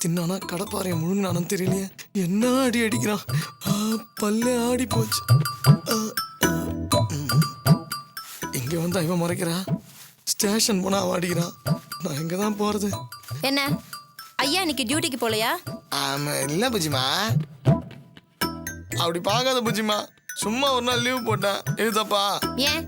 தின்னானா கடப்பாறைய முழுங்கினானு தெரியலையே. என்ன அடி அடிக்கிறான். பல்லே ஆடி போச்சு. இங்க வந்து இவன் முறைக்கிறான். ஸ்டேஷன் போனா அவன் அடிக்கிறான். நான் எங்க தான் போறது? என்ன ஐயா இன்னைக்கு டியூட்டிக்கு போலையா? இல்ல புஜிமா, அப்படி பார்க்காத புஜிமா. சும்மா ஒரு நாள் லீவ் போட்டேன். இது தப்பா? ஏன்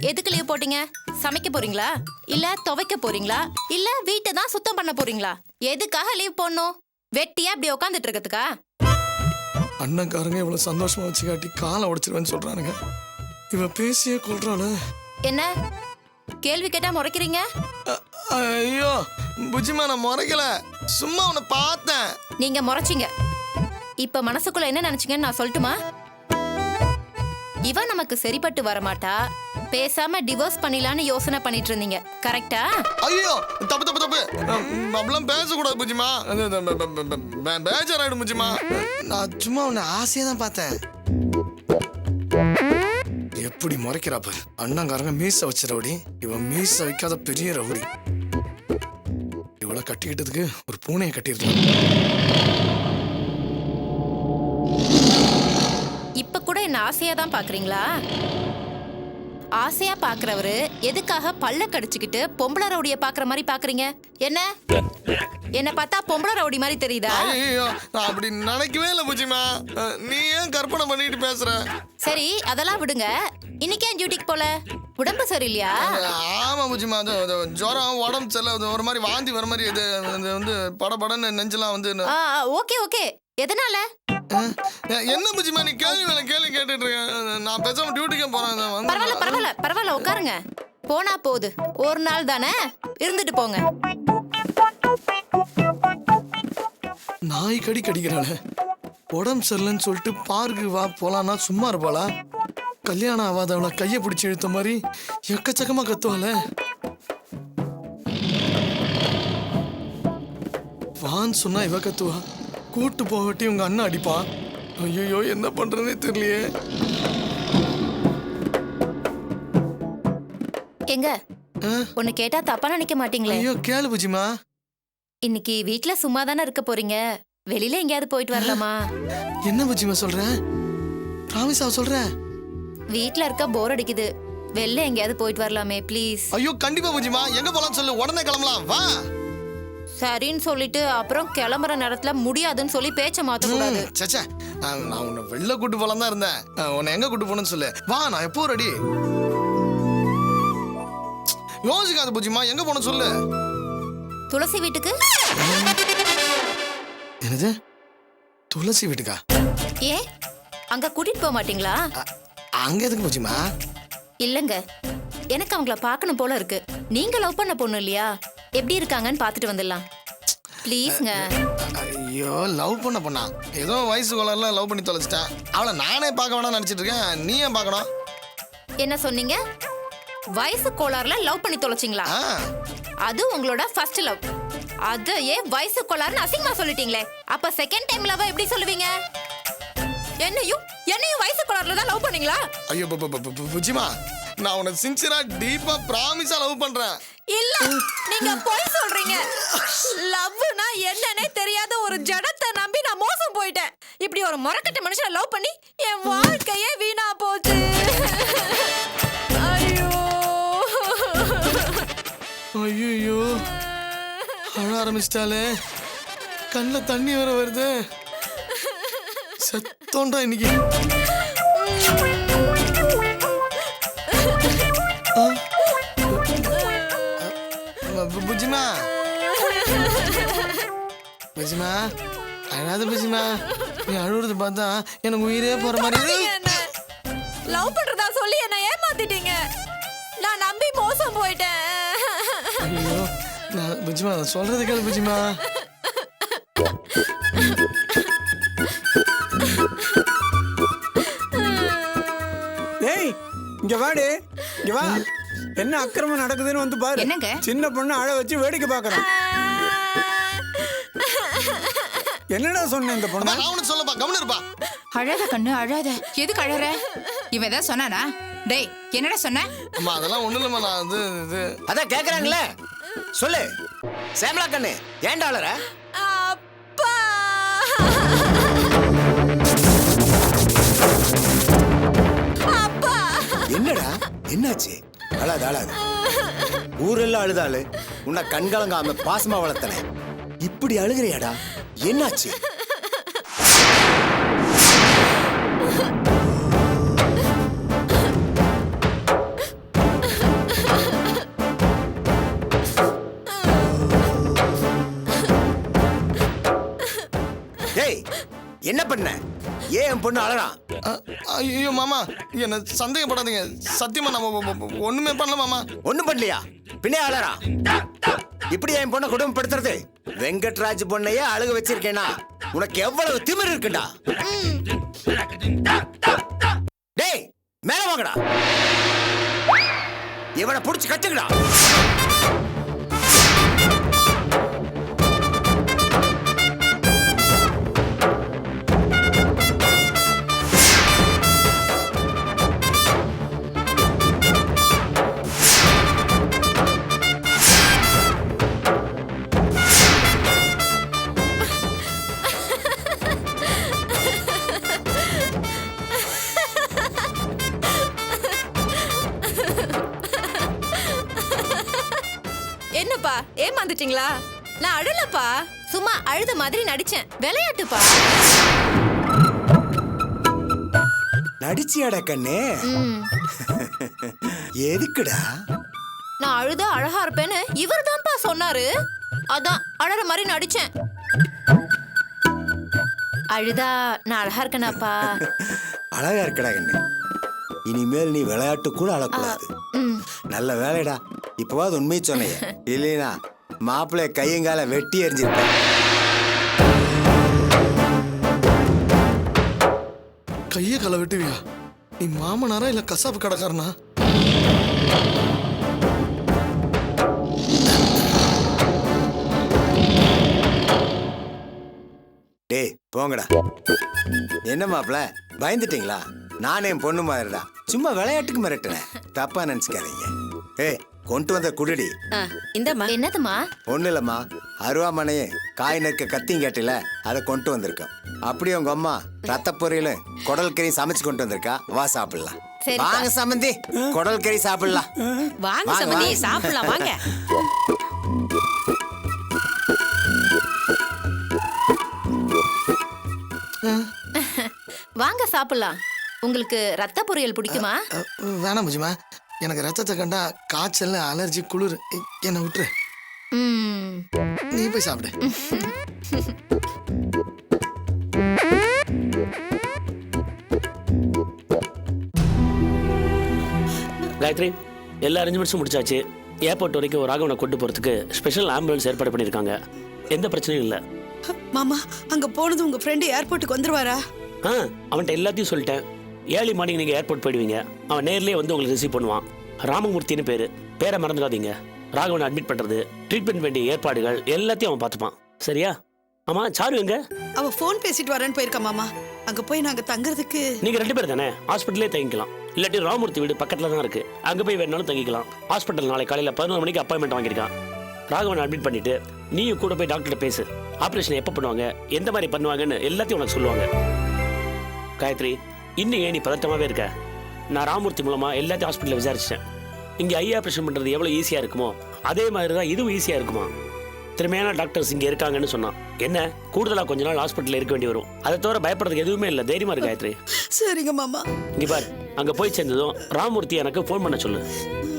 எதுக்கு லீவ் போட்டீங்க? சமைக்க போறீங்களா, இல்ல துவைக்க போறீங்களா, இல்ல வீட்டை தான் சுத்தம் பண்ண போறீங்களா? எதுக்காக லீவ் போடணும்? வெட்டியா அப்படி உட்காந்துட்டு இருக்கிறதுக்கா? அண்ணன்காரங்க இவ்வளவு சந்தோஷமா வச்சு காட்டி காலை உடைச்சிருவேன்னு சொல்றானுங்க. இவ பேசியே கொள்றாளு. என்ன கேள்வி கேட்டா முறைக்கிறீங்க? ஐயோ புஜிமா, நான் முறைக்கல, சும்மா உன்னை பார்த்தேன். நீங்க முறைச்சிங்க. இப்ப மனசுக்குள்ள என்ன நினைச்சீங்கன்னு நான் சொல்லட்டுமா? இவன் நமக்கு சரிப்பட்டு வரமாட்டா, பேசாம டிவோர்ஸ் பண்ணிடலான்னு யோசனை பண்ணிட்டு இருந்தீங்க, கரெக்டா? ஐயோ தப்பு தப்பு தப்பு, அப்படிலாம் பேசக்கூடாது புஜிமா. பேஜாராயிடும் புஜிமா. நான் சும்மா உன்னை ஆசையா தான் பார்த்தேன். எப்படி முறைக்கிறா பாரு. அண்ணங்காரங்க மீச வச்ச ரவுடி, இவன் மீச வைக்காத பெரிய ரவுடி. இவளை கட்டிக்கிட்டதுக்கு ஒரு பூனையை கட்டிருக்கலாம். இப்ப கூட என்ன ஆசையா தான் பாக்குறீங்களா? ஆசையா பாக்குறவரு எதுக்காக பல்ல கடிச்சுக்கிட்டு பொம்பளை ரவுடிய பாக்குற மாதிரி பாக்குறீங்க? என்ன பார்த்தா பொம்பளை ரவுடி மாதிரி தெரியுதா? ஐயோ நான் அப்படி நினைக்கவே இல்லை புஜிமா. நீ ஏன் கற்பனை பண்ணிட்டு பேசுற? சரி அதெல்லாம் விடுங்க. இன்னைக்கு ஏன் டியூட்டிக்கு போல? உடம்பு சரியில்லையா? ஆமா புஜிமா, ஜுரம், உடம்பு சரியில்லை, ஒரு மாதிரி வாந்தி வர மாதிரி. இது வந்து படபடன்னு நெஞ்செல்லாம் வந்து. ஓகே ஓகே, எதனால? என்ன புஜிமா நீ கேள்வி மேல கேள்வி கேட்டுட்டு இருக்க? நான் பேசாம டியூட்டிக்கே போறேன். பரவாயில்ல பரவாயில்ல பரவாயில்ல, உட்காருங்க. போனா போகுது, ஒரு நாள் தானே, இருந்துட்டு போங்க. நாய் கடி கடிக்கிறாள. உடம்பு சரியில்லைன்னு சொல்லிட்டு பார்க்கு வா போலான்னா சும்மா இருப்பாளா? கல்யாணம் ஆகாதவளை கையை பிடிச்சி இழுத்த மாதிரி எக்கச்சக்கமா கத்துவாள. வான்னு சொன்னா இவ கத்துவா, கூட்டு போகட்டி உங்க அண்ணன் அடிப்பான். ஐயோ என்ன பண்றதுன்னே தெரியலையே. எங்க ஒன்னு கேட்டா தப்பா நினைக்க மாட்டீங்களே? ஐயோ கேளு புஜிமா. இன்னைக்கு வீட்ல சும்மா தானே இருக்க போறீங்க, வெளியில எங்கேயாவது போயிட்டு வரலாமா? என்ன புஜிமா சொல்ற? பிராமிஸா சொல்ற? வீட்ல இருக்க போர் அடிக்குது, வெளில எங்கேயாவது போயிட்டு வரலாமே ப்ளீஸ். ஐயோ கண்டிப்பா புஜிமா, எங்க போலாம் சொல்லு, உடனே கிளம்பலாம் வா. சரின்னு சொல்லிட்டு அப்புறம் கிளம்புற நேரத்துல முடியாதுன்னு சொல்லி பேச்ச மாத்த கூடாது. சச்சா, நான் உன்னை வெளில கூட்டு போலாம் தான் இருந்தேன். உன்னை எங்க கூட்டு போகணும்னு சொல்லு, வா நான் எப்போ ரெடி. யோசிக்காத புஜிமா, எங்க போன சொல்லு. துளசி வீட்டுக்கு. என்னது துளசி வீட்டுக்கா? ஏ அங்க கூட்டிட்டு போக மாட்டீங்களா? அங்க எதுக்கு புஜிமா? இல்லங்க, எனக்கு அவங்கள பார்க்கணும் போல இருக்கு. நீங்க லவ் பண்ண பொண்ணு இல்லையா, எப்படி இருக்காங்கன்னு பார்த்துட்டு வந்துடலாம் ப்ளீஸ்ங்க. ஐயோ லவ் பண்ண பொண்ணா? ஏதோ வயசு கோளாறுல லவ் பண்ணி தொலைச்சிட்டேன். அவளை நானே பார்க்க வேணாம்னு நினைச்சிட்டு இருக்கேன். நீ ஏன் பார்க்கணும்? என்ன சொன்னீங்க? வயசு கோளாறுல லவ் பண்ணி தொலைச்சிங்களா? அது உங்களோட ஃபர்ஸ்ட் லவ். அது ஏன் வயசு கோளாறுன்னு அசிங்கமா சொல்லிட்டீங்களே, அப்ப செகண்ட் டைம் லவ் எப்படி சொல்லுவீங்க? என்னையும் வயசு கோளாறுல தான் லவ் பண்ணீங்களா? ஐயோ புஜிமா, நான் உன்னை சின்சியரா டீப்பா பிராமிஸா லவ் பண்றேன். இல்ல நீங்க போய் சொல்றீங்க. லவ்னா என்னன்னே தெரியாத ஒரு ஜடத்தை நம்பி நான் மோசம் போயிட்டேன். இப்படி ஒரு மரக்கட்ட மனுஷனை லவ் பண்ணி என் வாழ்க்கையே வீணா போச்சு. ஐயோ ஐயோ அழ ஆரம்பிச்சிட்டாலே, கண்ணில் தண்ணி வர வருது. சத்தோண்டா இன்னைக்கு. புஜிமா புஜிமா அழாத புஜிமா. நீ அழுவுறது பார்த்தா எனக்கு உயிரே போற மாதிரி. லவ் பண்றதா சொல்லி என்ன ஏமாத்திட்டீங்க, நான் நம்பி மோசம் போயிட்டேன். ஐயோ நான் புஜிமா சொல்றது கேளு புஜிமா. ஏய் இங்க வாடி, இங்க வா. என்ன அக்கிரமம் நடக்குதுன்னு வந்து பாரு. என்னங்க? சின்ன பொண்ணு அழ வச்சு வேடிக்கை பாக்குறேன். என்னடா சொன்ன இந்த பொண்ணு? நான் சொல்லப்பா, கவனம் இருப்பா. அழாத கண்ணு அழாத. எதுக்கு அழற? இவன் ஏதாவது சொன்னானா? டேய் என்னடா சொன்ன? அம்மா அதெல்லாம் ஒண்ணு இல்லம்மா, நான் அதான் கேக்குறாங்களே சொல்லு. சேமலா கண்ணு ஏன்டா அழற? என்னாச்சு? அழாது அழாது. ஊரெல்லாம் அழுதாளு உன்னை கண்கலங்காம பாசமா வளர்த்தனே, இப்படி அழுகிறியாடா? என்னாச்சு? டேய் என்ன பண்ண? ஏன் என் பொண்ணு அழறான்? ஐயோ மாமா, என்ன சந்தேகப்படாதீங்க. சத்தியமா நம்ம ஒண்ணுமே பண்ணல மாமா. ஒண்ணும் பண்ணலையா? பின்னே அழறான். இப்படி என் பொண்ணை குடும்பப்படுத்துறது? வெங்கட்ராஜ் பொண்ணையே அழுக வச்சிருக்கேனா? உனக்கு எவ்வளவு திமிரு இருக்குடா? டேய் மேல வாங்கடா, இவனை புடிச்சு கட்டுங்கடா. என்னப்பா ஏமாந்துட்டீங்களா? நான் அழலப்பா, சும்மா அழுத மாதிரி நடிச்சேன். விளையாட்டுப்பா. நடிச்சியாடா கண்ணே? எதுக்குடா? நான் அழுத அழகா இருப்பேன்னு இவர் தான்ப்பா சொன்னாரு. அதான் அழற மாதிரி நடிச்சேன். அழுதா நான் அழகா இருக்கேனாப்பா? அழகா இருக்கடா கண்ணு. இனிமேல் நீ விளையாட்டு கூட அழக்கூடாது. நல்ல வேலைடா, இப்பவாது உண்மையை சொன்னைய. இல்லைனா மாப்பிள்ளை கையங்கால வெட்டி எறிஞ்சிருப்ப. கையை காலை வெட்டுவியா? நீ மாமனாரா இல்ல கசாப்பு கடைக்காரனா? டேய் போங்கடா. என்ன மாப்பிள்ள பயந்துட்டீங்களா? நானே என் பொண்ணு மாதிரிடா, சும்மா விளையாட்டுக்கு மிரட்டினேன், தப்பா நினைச்சுக்காதீங்க. ஏய் கொண்டு வந்த குடுடி. இந்தம்மா. என்னதுமா? ஒண்ணு இல்லம்மா, அருவாமனையே காய் நறுக்க கத்தியும் கேட்டில, அதை கொண்டு வந்திருக்கோம். அப்படியே உங்க அம்மா ரத்த பொரியலும் குடல் கறி சமைச்சு கொண்டு வந்திருக்கா, வா சாப்பிடலாம். வாங்க சம்பந்தி, குடல் கறி சாப்பிடலாம். வாங்க சம்பந்தி, சாப்பிடலாம் வாங்க. வாங்க சாப்பிடலாம். உங்களுக்கு ரத்த பொரியல் பிடிக்குமா? வேணாம் பூஜிமா, எனக்கு ரத்தத்தை கண்டா காய்ச்சல், அலர்ஜி, குளிர். என்னை விட்டுரு, நீ போய் சாப்பிடு. காயத்ரி, எல்லா அரேஞ்ச்மெண்ட்ஸும் முடிச்சாச்சு. ஏர்போர்ட் வரைக்கும் ராகவனை கொண்டு போகிறதுக்கு ஸ்பெஷல் ஆம்புலன்ஸ் ஏற்பாடு பண்ணியிருக்காங்க. எந்த பிரச்சனையும் இல்லை. மாமா, அங்க போனது உங்க ஃப்ரெண்டு ஏர்போர்ட்டுக்கு வந்துருவாரா? அவன்கிட்ட எல்லாத்தையும் சொல்லிட்டேன். ஏர்லி மார்னிங் நீங்கள் ஏர்போர்ட் போயிடுவீங்க. அவன் நேர்லேயே வந்து உங்களுக்கு ரிசீவ் பண்ணுவான். ராமமூர்த்தின்னு பேரை மறந்துடாதீங்க. ராகவனை அட்மிட் பண்ணுறது, ட்ரீட்மெண்ட் வேண்டிய ஏற்பாடுகள் எல்லாத்தையும் அவன் பார்த்துப்பான். சரியா? ஆமா, சாரு எங்க? அவ ஃபோன் பேசிட்டு வரேன்னு போயிருக்கா மாமா. அங்க போய் நாங்க தங்குறதுக்கு நீங்க 2 பேர் தானே, ஹாஸ்பிட்டலே தங்கிக்கலாம். இல்லாட்டி ராமமூர்த்தி வீடு பக்கத்துல தான் இருக்கு, அங்க போய் வேணாலும் தங்கிக்கலாம். ஹாஸ்பிட்டல் நாளை காலையில் 11 மணிக்கு அப்பாயின்மெண்ட் வாங்கியிருக்கான். ராகவனை அட்மிட் பண்ணிட்டு நீயும் கூட போய் டாக்டர்கிட்ட பேசு. ஆப்ரேஷன் எப்போ பண்ணுவாங்க, எந்த மாதிரி பண்ணுவாங்கன்னு எல்லாத்தையும் உனக்கு சொல்லுவாங்க. காயத்ரி, இன்னும் ஏன் நீ பதட்டமாவே இருக்க? நான் ராமமூர்த்தி மூலமா எல்லாத்தையும் ஹாஸ்பிட்டலில் விசாரிச்சிட்டேன். இங்கே ஐ ஆப்ரேஷன் பண்ணுறது எவ்வளோ ஈஸியாக இருக்குமோ அதே மாதிரி தான் இதுவும் ஈஸியாக இருக்குமா. திறமையான டாக்டர்ஸ் இங்கே இருக்காங்கன்னு சொன்னான். என்ன கூடுதலாக கொஞ்ச நாள் ஹாஸ்பிட்டலில் இருக்க வேண்டி வரும். அதை தவிர பயப்படுறதுக்கு எதுவுமே இல்லை. தைரியமா இருக்கு காயத்ரி. சரிங்க மாமா. இங்கே பாரு, அங்கே போய் சேர்ந்ததும் ராமமூர்த்தி எனக்கு ஃபோன் பண்ண சொல்லு.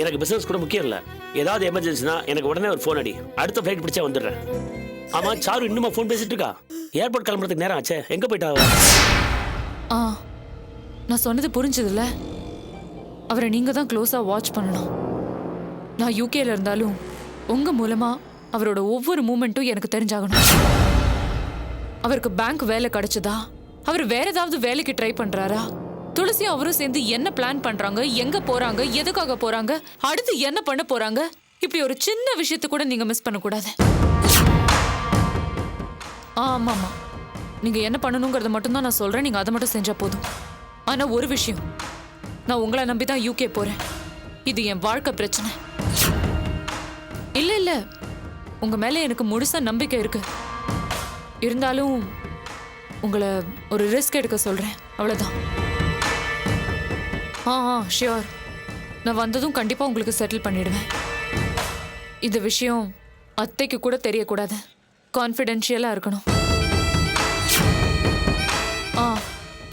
எனக்கு பிசினஸ் கூட முக்கியம் இல்லை. ஏதாவது எமர்ஜென்சினா எனக்கு உடனே ஒரு ஃபோன் அடி. அடுத்த ஃப்ளைட் பிடிச்சா வந்துடுறேன். ஆமா, சாரு இன்னுமா ஃபோன் பேசிட்டு இருக்கா? ஏர்போர்ட் கிளம்புறதுக்கு நேரம் ஆச்சே, எங்கே போயிட்டா? நான் சொன்னது புரிஞ்சதில்ல. அவரை நீங்க தான் க்ளோஸா வாட்ச் பண்ணணும். நான் யூகேல இருந்தாலும் உங்க மூலமா அவரோட ஒவ்வொரு மூமெண்ட்டும் எனக்கு தெரிஞ்சாகணும். அவருக்கு பேங்க் வேலை கிடைச்சதா, அவர் வேற ஏதாவது வேலைக்கு ட்ரை பண்றாரா, துளசியும் அவரும் சேர்ந்து என்ன பிளான் பண்றாங்க, எங்க போறாங்க, எதுக்காக போறாங்க, அடுத்து என்ன பண்ண போறாங்க, இப்படி ஒரு சின்ன விஷயத்தை கூட நீங்க மிஸ் பண்ணக்கூடாது. ஆமாமா, நீங்க என்ன பண்ணணுங்கிறத மட்டும் தான் நான் சொல்றேன். நீங்க அதை மட்டும் செஞ்சா போதும். ஆனா ஒரு விஷயம், நான் உங்களை நம்பி தான் யூகே போறேன். இது என் வாழ்க்கை பிரச்சனை. இல்ல இல்ல, உங்க மேல எனக்கு முழுசா நம்பிக்கை இருக்கு. இருந்தாலும் உங்களை ஒரு ரிஸ்க் எடுக்க சொல்றேன், அவ்வளவுதான். ஷியோர். நான் வந்ததும் கண்டிப்பா உங்களுக்கு செட்டில் பண்ணிடுவேன். இந்த விஷயம் அத்தைக்கு கூட தெரியக்கூடாது. கான்ஃபிடென்ஷியலா இருக்கணும்.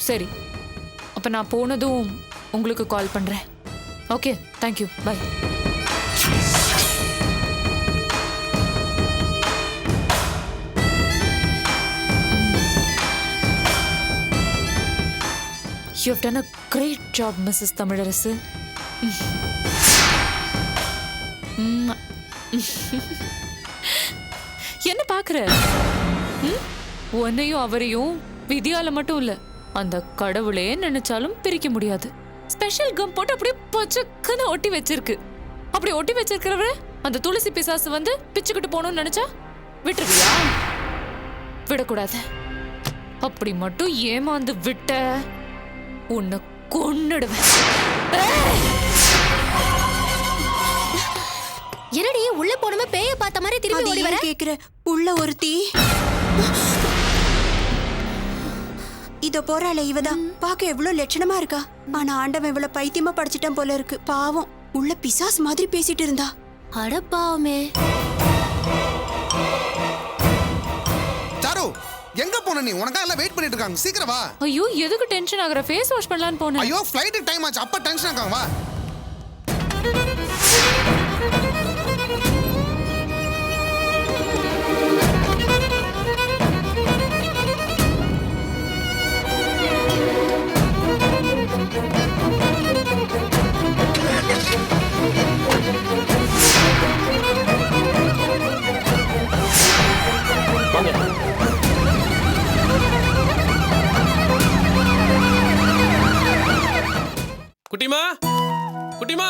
சரி, அப்ப நான் போனதும் உங்களுக்கு கால் பண்றேன். Okay, thank you, bye. You have done a great job, Mrs. Tamilarasu. என்ன பாக்குற? உன்னையும் அவரையும் விதியால மட்டும் இல்ல, அந்த கடவுளே நினைச்சாலும் பிரிக்க முடியாது. ஸ்பெஷல் கம் போட்டு அப்படியே பச்சக்குன்னு ஒட்டி வச்சிருக்கு. அப்படி ஒட்டி வச்சிருக்கிறவர அந்த துளசி பிசாசு வந்து பிச்சுக்கிட்டு போகணும்னு நினைச்சா விட்டுருவியா? விடக்கூடாது. அப்படி மட்டும் ஏமாந்து விட்ட உன்னை கொன்னுடுவேன். என்னடி உள்ள போனமே பேய பார்த்த மாதிரி திரும்பி ஓடி வர கேக்குற? உள்ள ஒருத்தி இதோ போறாளே, இவதான். பாக்க எவ்வளவு லட்சணமா இருக்கா. ஆனா ஆண்டவன் இவ்வளவு பைத்தியமா படிச்சிட்டான் போல இருக்கு. பாவம், உள்ள பிசாஸ் மாதிரி பேசிட்டு இருந்தா. அட பாவமே. சாரு, எங்க போன நீ? உனக்கா எல்லாம் வெயிட் பண்ணிட்டு இருக்காங்க, சீக்கிரம் வா. ஐயோ, எதுக்கு டென்ஷன் ஆகுற? ஃபேஸ் வாஷ் பண்ணலாம்னு போனேன். ஐயோ, ஃளைட் டைம் ஆச்சு, அப்ப டென்ஷன் ஆகாங்க, வா. குட்டிமா, குட்டிமா,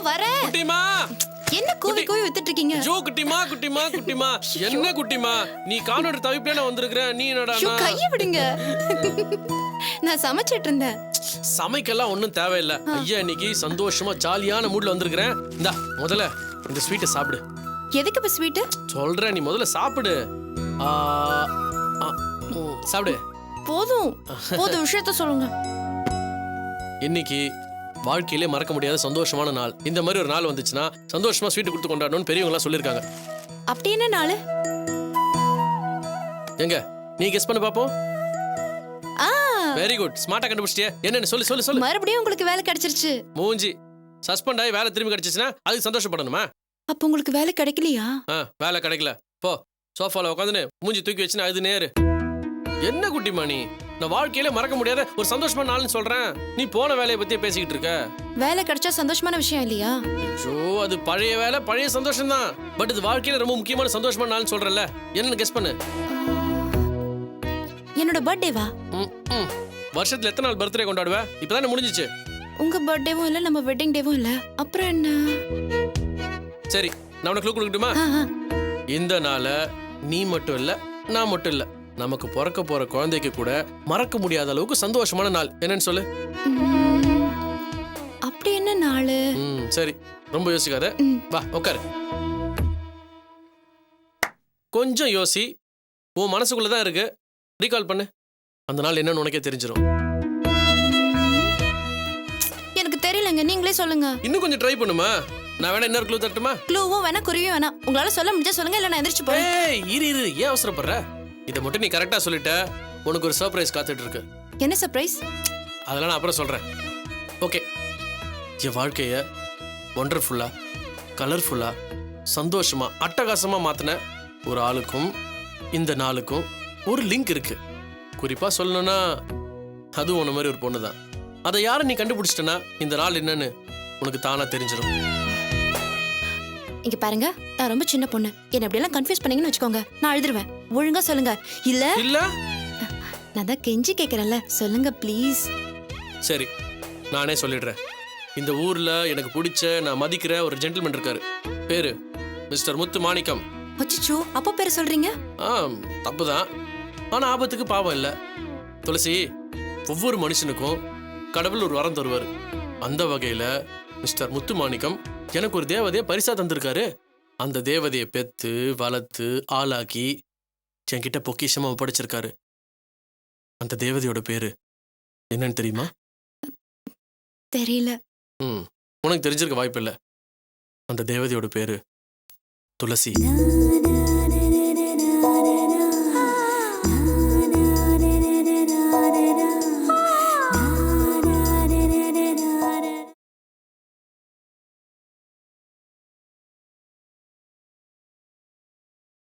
வரேன். குட்டிமா, என்ன கூவி கூவி வித்துட்டு இருக்கீங்க? ஜோ குட்டிமா, குட்டிமா, குட்டிமா, என்ன குட்டிமா, நீ காணோட தவிப்புல நான் வந்திருக்கிறேன். நீ என்னடா? கைய விடுங்க. நான் சமைச்சிட்டு இருந்தேன். சமைக்கெல்லாம் ஒண்ணும் தேவையில்லை. ஐயா இன்னைக்கு சந்தோஷமா ஜாலியான மூட்ல வந்திருக்கிறேன். இந்தா முதல்ல இந்த ஸ்வீட்டை சாப்பிடு. எதுக்கு இப்ப ஸ்வீட்? சொல்றேன், நீ முதல்ல சாப்பிடு. சாப்பிடு. போதும் போதும், விஷயத்த சொல்லுங்க. இன்னைக்கு வாழ்க்கையிலே மறக்க முடியாத சந்தோஷமான நாள். இந்த மாதிரி ஒரு நாள் வந்துச்சுன்னா சந்தோஷமா ஸ்வீட் கொடுத்து கொண்டாடணும்னு பெரியவங்க எல்லாம் சொல்லிருக்காங்க. அப்படி என்ன நாள்? எங்க நீ கெஸ் பண்ணி பாப்போம். வெரி குட், ஸ்மார்ட்டா கண்டுபிடிச்சிட்டியே. என்னன்னு சொல்லு சொல்லு சொல்லு. மறுபடியும் உங்களுக்கு வேலை கிடைச்சிருச்சு. மூஞ்சி சஸ்பெண்ட் ஆகி வேலை திரும்பி கிடைச்சிச்சுன்னா அதுக்கு சந்தோஷப்படணுமா? அப்ப உங்களுக்கு வேலை கிடைக்கலையா? வேலை கிடைக்கல, போ சோஃபால உட்காந்துன்னு மூஞ்சி தூக்கி வச்சுன்னு அது நேரு. என்ன குட்டிமா நீ? நான் வாழ்க்கையில மறக்க முடியாத ஒரு சந்தோஷமான நாள்னு சொல்றேன். நீ போன வேலையை பத்தியே பேசிக்கிட்டு இருக்க. வேலை கிடைச்சா சந்தோஷமான விஷயம் இல்லையா? ஐயோ, அது பழைய வேலை, பழைய சந்தோஷம் தான். பட் இது வாழ்க்கையில ரொம்ப முக்கியமான சந்தோஷமான நாள்னு சொல்றல. என்னன்னு கெஸ் பண்ணு. என்னோட பர்த்டேவா? வருஷத்துல எத்தனை நாள் பர்த்டே கொண்டாடுவ? இப்பதானே முடிஞ்சிச்சு. உங்க பர்த்டேவும் இல்ல, நம்ம வெட்டிங் டேவும் இல்ல, அப்புறம் என்ன? சரி, நான் உனக்கு க்ளூ கொடுக்கட்டுமா? இந்த நாள நீ மட்டும் இல்ல, நான் மட்டும் இல்ல, நமக்கு பிறக்க போற குழந்தைக்கு கூட மறக்க முடியாத அளவுக்கு சந்தோஷமான நாள். என்னன்னு சொல்லு. அப்படி என்ன நாள்? சரி, ரொம்ப யோசிக்காத, வா உட்காரு. கொஞ்சம் யோசி, உன் மனசுக்குள்ளதான் இருக்கு. ரீகால் பண்ணு. அந்த நாள் என்னன்னு உனக்கே தெரிஞ்சிடும். எனக்கு தெரியலங்க, நீங்களே சொல்லுங்க. இன்னும் கொஞ்சம் ட்ரை பண்ணுமா? நான் வேணா இன்னொரு க்ளூ தட்டுமா? க்ளூவும் வேணா, குருவியும் வேணா. உங்களால சொல்ல முடிஞ்சா சொல்லுங்க, இல்ல நான் எந்திரிச்சு போறேன். ஏய் இரு இரு, ஏன் அவசரப்படுற? இதை மட்டும் நீ கரெக்டா சொல்லிட்ட, உனக்கு ஒரு சர்ப்ரைஸ் காத்துட்டு இருக்கு. என்ன சர்ப்ரைஸ்? அதெல்லாம் நான் அப்புறம் சொல்றேன். ஓகே, என் வாழ்க்கைய ஒண்டர்ஃபுல்லா, கலர்ஃபுல்லா, சந்தோஷமா, அட்டகாசமா மாத்தின ஒரு ஆளுக்கும் இந்த நாளுக்கும் ஒரு லிங்க் இருக்கு. குறிப்பா சொல்லணும்னா அது உன்ன மாதிரி ஒரு பொண்ணு தான். அதை யாரை நீ கண்டுபிடிச்சிட்டனா இந்த நாள் என்னன்னு உனக்கு தானா தெரிஞ்சிடும். இங்க பாருங்க, நான் ரொம்ப சின்ன பொண்ணு. என்ன அப்படி எல்லாம் கன்ஃபியூஸ் பண்ணீங்கன்னு வச்சுக்கோங்க, நான் அழுதுருவேன். ஒழுங்கா சொல்லுங்க. இல்ல இல்ல நான் தான் கெஞ்சி கேக்குறேன்ல, சொல்லுங்க ப்ளீஸ். சரி, நானே சொல்லிடுறேன். இந்த ஊர்ல எனக்கு பிடிச்ச, நான் மதிக்கிற ஒரு ஜென்டில்மேன் இருக்காரு. பேரு மிஸ்டர் முத்து மாணிக்கம். அச்சச்சோ, அப்பா பேரை சொல்றீங்க? தப்புதான், ஆனா ஆபத்துக்கு பாவம் இல்ல. துளசி, ஒவ்வொரு மனுஷனுக்கும் கடவுள் ஒரு வரம் தருவாரு. அந்த வகையில மிஸ்டர் முத்து மாணிக்கம் எனக்கு ஒரு தேவதையை பரிசா தந்திருக்காரு. அந்த தேவதையை பெத்து வளர்த்து ஆளாக்கி என்கிட்ட பொக்கிஷமா ஒப்படைச்சிருக்காரு. அந்த தேவதையோட பேரு என்னன்னு தெரியுமா? தெரியல. உனக்கு உனக்கு தெரிஞ்சிருக்க வாய்ப்பு இல்லை. அந்த தேவதையோட பேரு துளசி.